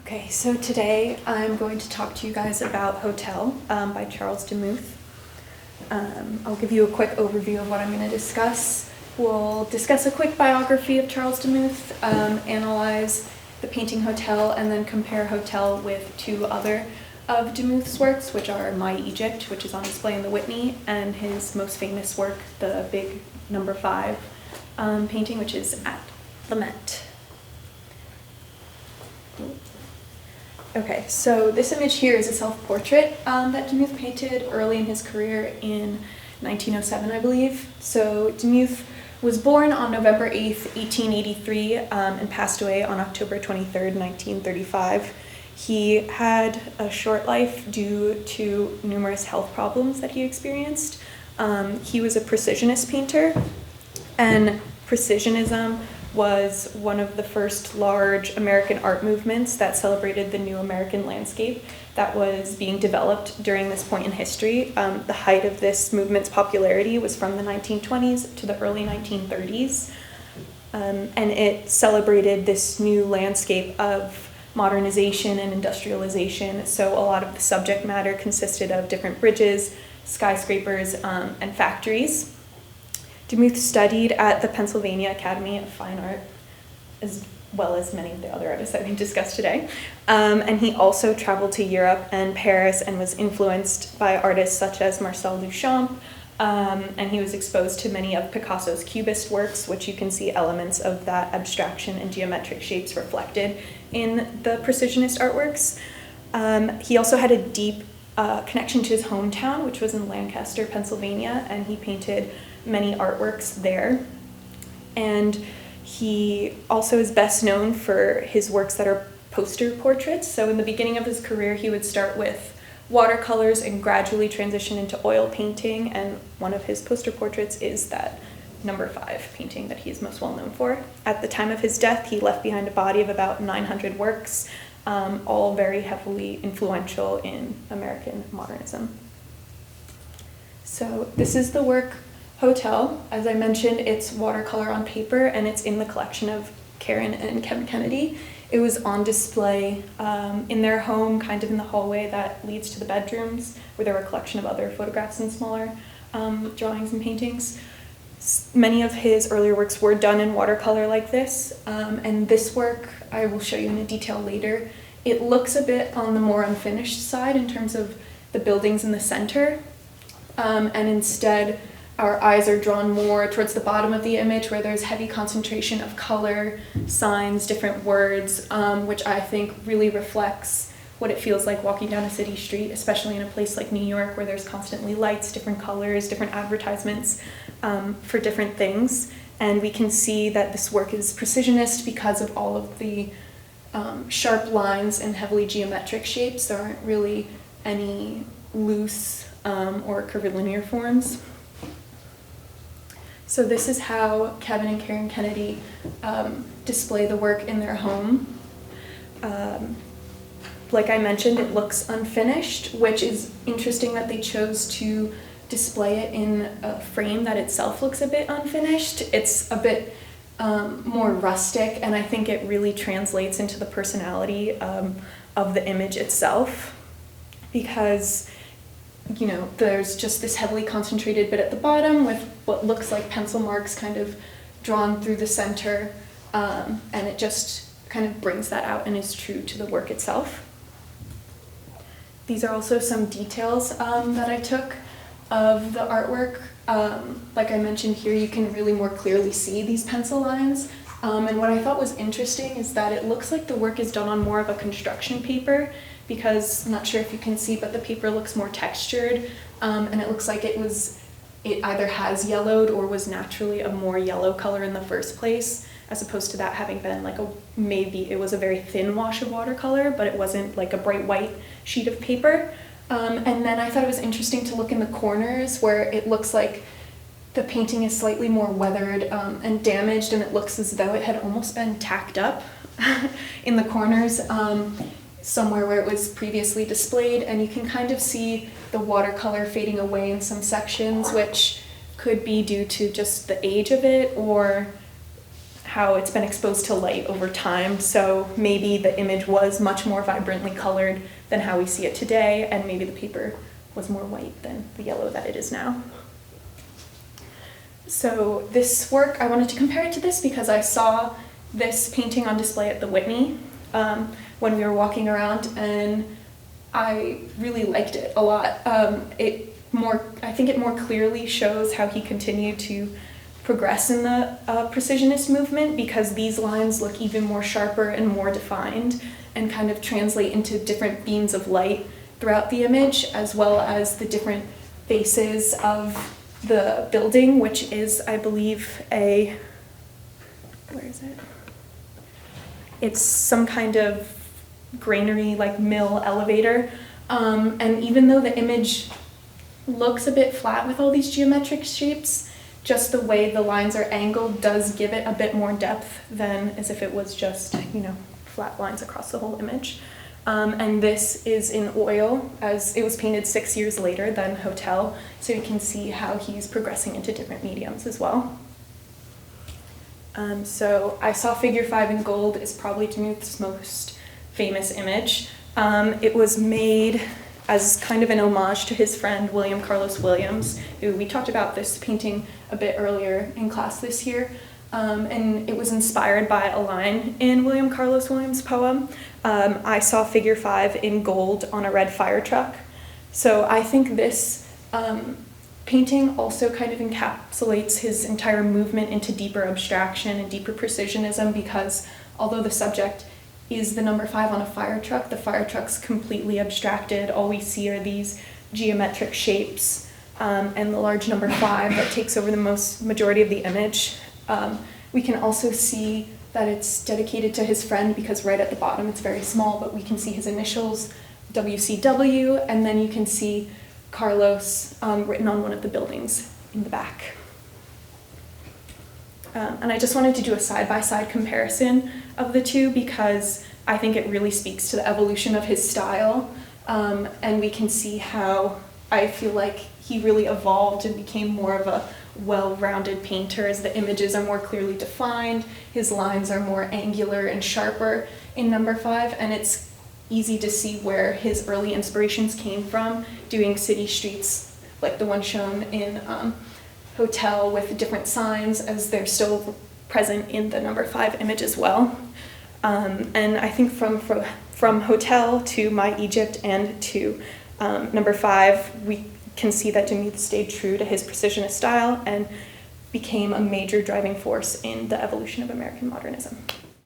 Okay, so today I'm going to talk to you guys about Hotel by Charles Demuth. I'll give you a quick overview of what I'm going to discuss. We'll discuss a quick biography of Charles Demuth, analyze the painting Hotel, and then compare Hotel with two other of Demuth's works, which are My Egypt, which is on display in the Whitney, and his most famous work, the big number 5 painting, which is at the Met. Okay, so this image here is a self-portrait that Demuth painted early in his career in 1907, I believe. So Demuth was born on November 8th, 1883, and passed away on October 23rd, 1935. He had a short life due to numerous health problems that he experienced. He was a precisionist painter, and precisionism was one of the first large American art movements that celebrated the new American landscape that was being developed during this point in history. The height of this movement's popularity was from the 1920s to the early 1930s, and it celebrated this new landscape of modernization and industrialization. So a lot of the subject matter consisted of different bridges, skyscrapers, and factories. Demuth studied at the Pennsylvania Academy of Fine Art, as well as many of the other artists that we've discussed today. And he also traveled to Europe and Paris and was influenced by artists such as Marcel Duchamp, and he was exposed to many of Picasso's Cubist works, which you can see elements of that abstraction and geometric shapes reflected in the precisionist artworks. He also had a deep connection to his hometown, which was in Lancaster, Pennsylvania, and he painted many artworks there. And he also is best known for his works that are poster portraits. So in the beginning of his career, he would start with watercolors and gradually transition into oil painting, and one of his poster portraits is that number 5 painting that he is most well known for. At the time of his death, he left behind a body of about 900 works, all very heavily influential in American modernism. So this is the work Hotel. As I mentioned, it's watercolor on paper, and it's in the collection of Karen and Kevin Kennedy. It was on display in their home, kind of in the hallway that leads to the bedrooms, where there were a collection of other photographs and smaller drawings and paintings. Many of his earlier works were done in watercolor like this, and this work I will show you in detail later. It looks a bit on the more unfinished side in terms of the buildings in the center, and instead our eyes are drawn more towards the bottom of the image, where there's heavy concentration of color, signs, different words, which I think really reflects what it feels like walking down a city street, especially in a place like New York, where there's constantly lights, different colors, different advertisements for different things. And we can see that this work is precisionist because of all of the sharp lines and heavily geometric shapes. There aren't really any loose or curvilinear forms. So this is how Kevin and Karen Kennedy display the work in their home. Like I mentioned, it looks unfinished, which is interesting that they chose to display it in a frame that itself looks a bit unfinished. It's a bit more rustic, and I think it really translates into the personality of the image itself, because there's just this heavily concentrated bit at the bottom with what looks like pencil marks kind of drawn through the center, and it just kind of brings that out and is true to the work itself. These are also some details that I took of the artwork. Like I mentioned here, you can really more clearly see these pencil lines. And what I thought was interesting is that it looks like the work is done on more of a construction paper, because I'm not sure if you can see, but the paper looks more textured, and it looks like it either has yellowed or was naturally a more yellow color in the first place, as opposed to that having been like maybe it was a very thin wash of watercolor, but it wasn't like a bright white sheet of paper. And then I thought it was interesting to look in the corners, where it looks like the painting is slightly more weathered and damaged, and it looks as though it had almost been tacked up in the corners, somewhere where it was previously displayed, and you can kind of see the watercolor fading away in some sections, which could be due to just the age of it or how it's been exposed to light over time. So maybe the image was much more vibrantly colored than how we see it today, and maybe the paper was more white than the yellow that it is now. So this work, I wanted to compare it to this because I saw this painting on display at the Whitney when we were walking around, and I really liked it a lot. I think it more clearly shows how he continued to progress in the precisionist movement, because these lines look even more sharper and more defined and kind of translate into different beams of light throughout the image, as well as the different faces of the building, which is, I believe, where is it? It's some kind of granary, like mill elevator. And even though the image looks a bit flat with all these geometric shapes, just the way the lines are angled does give it a bit more depth than as if it was just, flat lines across the whole image. And this is in oil, as it was painted 6 years later than Hotel, so you can see how he's progressing into different mediums as well. So I saw Figure 5 in gold is probably Demuth's most famous image. It was made as kind of an homage to his friend William Carlos Williams, who we talked about this painting a bit earlier in class this year. And it was inspired by a line in William Carlos Williams' poem. I saw Figure 5 in gold on a red fire truck. So I think this painting also kind of encapsulates his entire movement into deeper abstraction and deeper precisionism, because although the subject is the number 5 on a fire truck, the fire truck's completely abstracted. All we see are these geometric shapes and the large number 5 that takes over the majority of the image. We can also see that it's dedicated to his friend, because right at the bottom it's very small, but we can see his initials, WCW, and then you can see Carlos written on one of the buildings in the back. And I just wanted to do a side-by-side comparison of the two, because I think it really speaks to the evolution of his style, and we can see how I feel like he really evolved and became more of a well-rounded painter as the images are more clearly defined, his lines are more angular and sharper in number 5, and it's easy to see where his early inspirations came from, doing city streets like the one shown in Hotel with different signs, as they're still present in the number 5 image as well. And I think from Hotel to My Egypt and to number 5, we can see that Demuth stayed true to his precisionist style and became a major driving force in the evolution of American modernism.